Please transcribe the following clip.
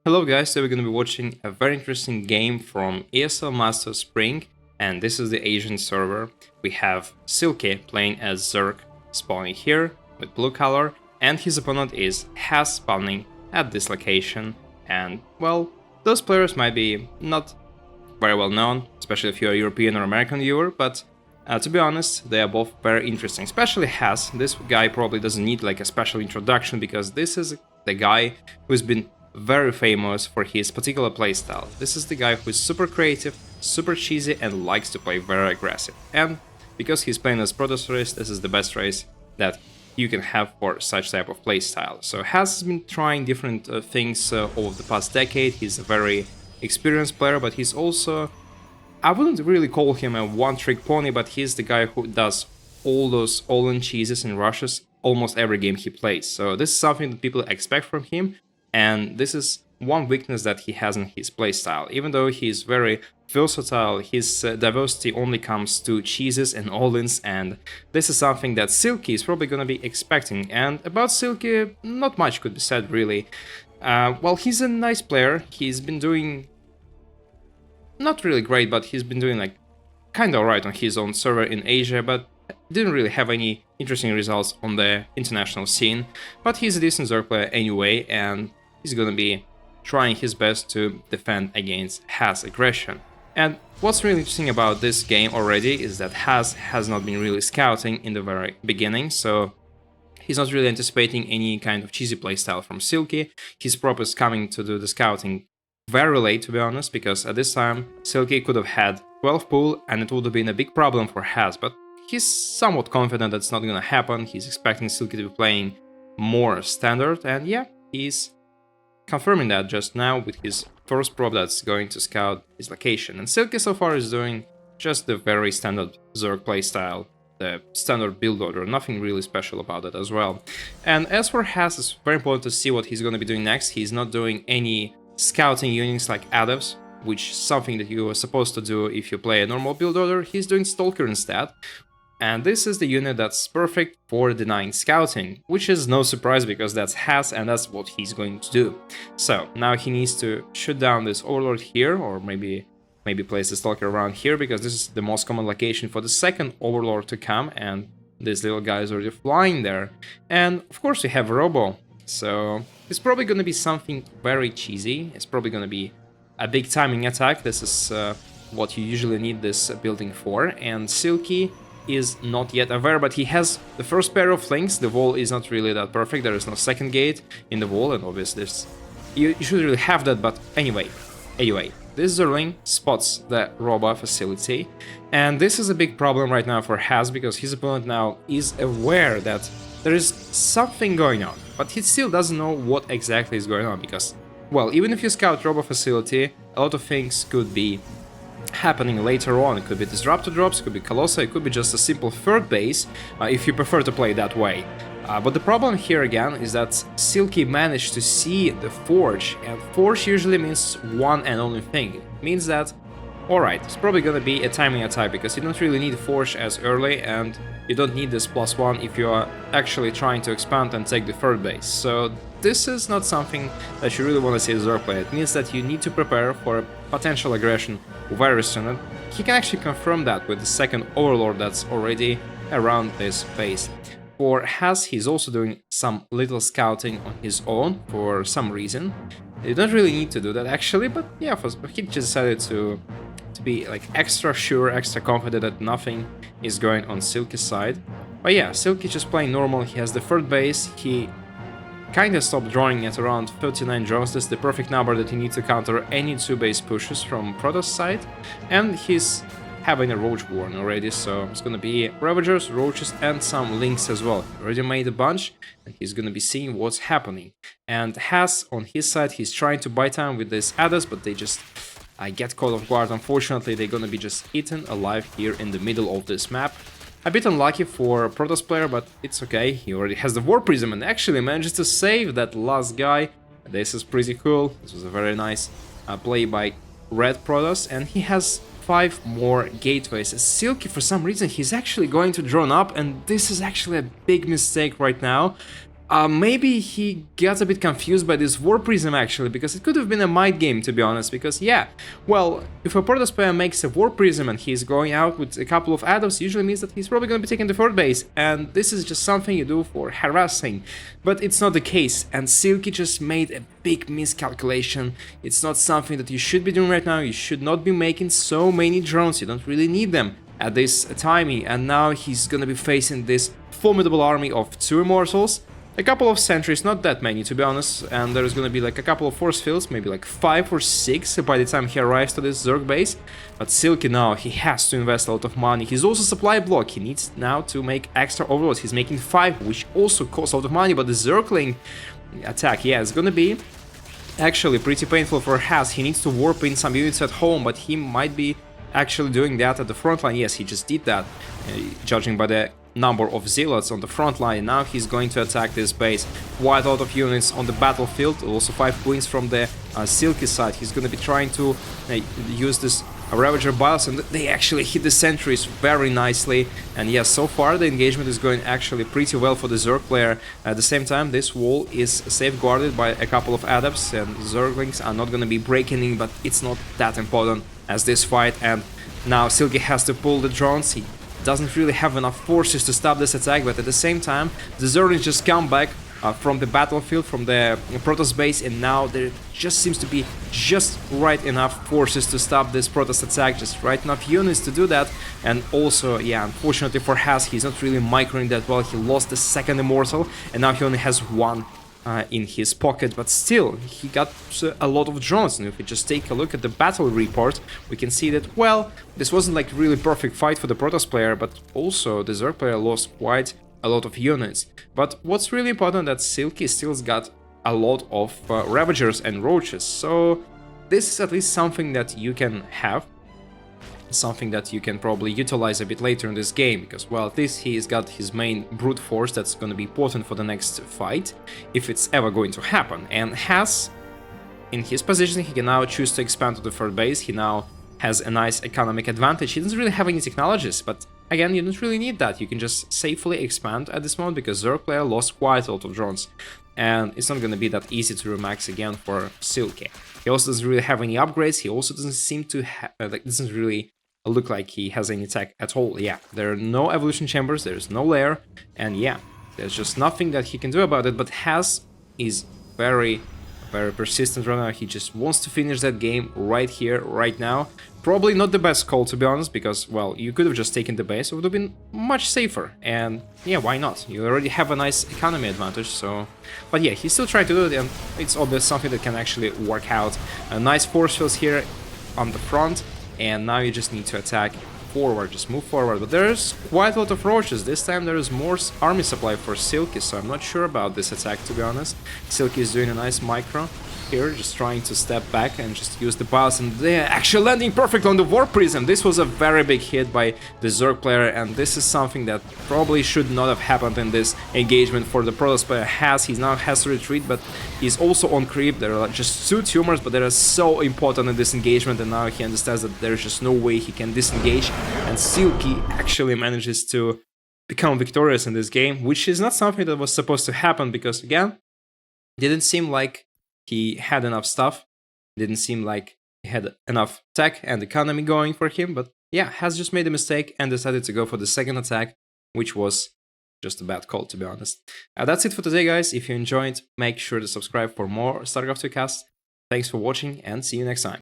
Hello guys, so we're going to be watching a very interesting game from ESL Masters Spring, and this is the Asian server. We have Silky playing as Zerg, spawning here with blue color, and his opponent is Has spawning at this location. And well, those players might be not very well known, especially if you're a European or American viewer, but to be honest, they are both very interesting, especially Has. This guy probably doesn't need like a special introduction because this is the guy who's been very famous for his particular playstyle. This is the guy who is super creative, super cheesy, and likes to play very aggressive. And because he's playing as Protoss race, this is the best race that you can have for such type of playstyle. So Has been trying different things over the past decade. He's a very experienced player, but he's also, I wouldn't really call him a one-trick pony, but he's the guy who does all those all-in cheeses and rushes almost every game he plays. So this is something that people expect from him. And this is one weakness that he has in his playstyle. Even though he's very versatile, his diversity only comes to cheeses and all-ins, and this is something that Silky is probably going to be expecting. And about Silky, not much could be said really. Well, he's a nice player. He's been doing not really great, but he's been doing like kinda alright on his own server in Asia, but didn't really have any interesting results on the international scene. But he's a decent Zerg player anyway, and he's gonna be trying his best to defend against Has aggression. And what's really interesting about this game already is that has not been really scouting in the very beginning, so he's not really anticipating any kind of cheesy playstyle from Silky. His prop is coming to do the scouting very late, to be honest, because at this time Silky could have had 12 pool and it would have been a big problem for Has, but he's somewhat confident that's not gonna happen. He's expecting Silky to be playing more standard, and yeah, he's confirming that just now with his first prop that's going to scout his location. And Silky so far is doing just the very standard Zerg playstyle, the standard build order, nothing really special about it as well. And as for Has, it's very important to see what he's going to be doing next. He's not doing any scouting units like Adevs, which is something that you are supposed to do if you play a normal build order. He's doing Stalker instead. And this is the unit that's perfect for denying scouting, which is no surprise because that's Has and that's what he's going to do. So now he needs to shoot down this Overlord here, or maybe place the Stalker around here, because this is the most common location for the second Overlord to come, and this little guy is already flying there. And of course we have Robo, so it's probably going to be something very cheesy. It's probably going to be a big timing attack. This is what you usually need this building for, and Silky is not yet aware, but he has the first pair of links. The wall is not really that perfect, there is no second gate in the wall, and obviously you should really have that, but anyway, this Zerling spots the Robo facility, and this is a big problem right now for Has, because his opponent now is aware that there is something going on, but he still doesn't know what exactly is going on, because, well, even if you scout Robo facility, a lot of things could be happening later on. It could be disruptor drops, it could be Colossi, it could be just a simple third base, if you prefer to play that way. But the problem here again is that Silky managed to see the Forge, and Forge usually means one and only thing. It means that, alright, it's probably gonna be a timing attack, because you don't really need Forge as early, and you don't need this +1 if you are actually trying to expand and take the third base. So this is not something that you really want to see as Zerg play. It means that you need to prepare for a potential aggression very soon. And he can actually confirm that with the second Overlord that's already around this base. For Has, he's also doing some little scouting on his own for some reason. You don't really need to do that actually, but yeah, he just decided to be like extra sure, extra confident that nothing is going on Silky's side. But yeah, Silky just playing normal. He has the third base. He kinda stopped drawing at around 39 draws. That's the perfect number that you need to counter any 2-base pushes from Protoss side. And he's having a Roach Warren already, so it's gonna be Ravagers, Roaches, and some Links as well. He already made a bunch, and he's gonna be seeing what's happening. And Has, on his side, he's trying to buy time with these Adders, but they just get caught off guard. Unfortunately, they're gonna be just eaten alive here in the middle of this map. A bit unlucky for Protoss player, but it's okay. He already has the War Prism and actually manages to save that last guy. This is pretty cool. This was a very nice play by Red Protoss, and he has 5 more gateways. Silky, for some reason, he's actually going to drone up, and this is actually a big mistake right now. Maybe he got a bit confused by this War Prism actually, because it could have been a mind game to be honest, because yeah, well, if a Protoss player makes a War Prism and he's going out with a couple of atoms, usually means that he's probably going to be taking the third base, and this is just something you do for harassing, but it's not the case, and Silky just made a big miscalculation. It's not something that you should be doing right now. You should not be making so many drones, you don't really need them at this timing, and now he's gonna be facing this formidable army of 2 Immortals, a couple of sentries, not that many to be honest, and there's gonna be like a couple of force fields, maybe like 5 or 6 by the time he arrives to this Zerg base. But Silky now, he has to invest a lot of money. He's also supply block, he needs now to make extra overloads. He's making 5, which also costs a lot of money, but the Zergling attack, yeah, it's gonna be actually pretty painful for Has. He needs to warp in some units at home, but he might be actually doing that at the front line. Yes, he just did that, judging by the number of zealots on the front line. Now he's going to attack this base. Quite a lot of units on the battlefield, also 5 queens from the Silky side. He's going to be trying to use this Ravager bios, and they actually hit the sentries very nicely. And yes, so far the engagement is going actually pretty well for the Zerg player. At the same time, this wall is safeguarded by a couple of adepts, and Zerglings are not going to be breaking in, but it's not that important as this fight. And now Silky has to pull the drones. He doesn't really have enough forces to stop this attack, but at the same time the Zerglings just come back from the battlefield, from the Protoss base, and now there just seems to be just right enough forces to stop this Protoss attack, just right enough units to do that. And also, yeah, unfortunately for Has, he's not really microing that well. He lost the second Immortal, and now he only has 1 in his pocket, but still, he got a lot of drones. And if we just take a look at the battle report, we can see that, well, this wasn't like really perfect fight for the Protoss player, but also the Zerg player lost quite a lot of units. But what's really important that Silky still's got a lot of Ravagers and Roaches, so this is at least something that you can have, something that you can probably utilize a bit later in this game, because, well, at least he's got his main brute force that's going to be important for the next fight, if it's ever going to happen. And Has, in his position, he can now choose to expand to the third base. He now has a nice economic advantage. He doesn't really have any technologies, but again, you don't really need that. You can just safely expand at this moment, because Zerg player lost quite a lot of drones, and it's not going to be that easy to remax again for Silky. He also doesn't really have any upgrades. He also doesn't seem to doesn't really look like he has any tech at all. Yeah, there are no evolution chambers, there's no lair, and yeah, there's just nothing that he can do about it. But Has is very persistent right now. He just wants to finish that game right here, right now. Probably not the best call, to be honest, because, well, you could have just taken the base. It would have been much safer, and yeah, why not? You already have a nice economy advantage, so... But yeah, he's still trying to do it, and it's obvious something that can actually work out. A nice force fields here on the front, and now you just need to attack forward, just move forward. But there's quite a lot of roaches. This time there is more army supply for Silky, so I'm not sure about this attack, to be honest. Silky is doing a nice micro here, just trying to step back and just use the bios, and they're actually landing perfect on the War Prism. This was a very big hit by the Zerg player, and this is something that probably should not have happened in this engagement for the Protoss player. He now has to retreat, but he's also on creep. There are just 2 tumors, but they are so important in this engagement, and now he understands that there's just no way he can disengage, and Silky actually manages to become victorious in this game, which is not something that was supposed to happen, because, again, it didn't seem like he had enough stuff, didn't seem like he had enough tech and economy going for him, but yeah, Has just made a mistake and decided to go for the second attack, which was just a bad call, to be honest. That's it for today, guys. If you enjoyed, make sure to subscribe for more StarCraft 2 casts. Thanks for watching, and see you next time.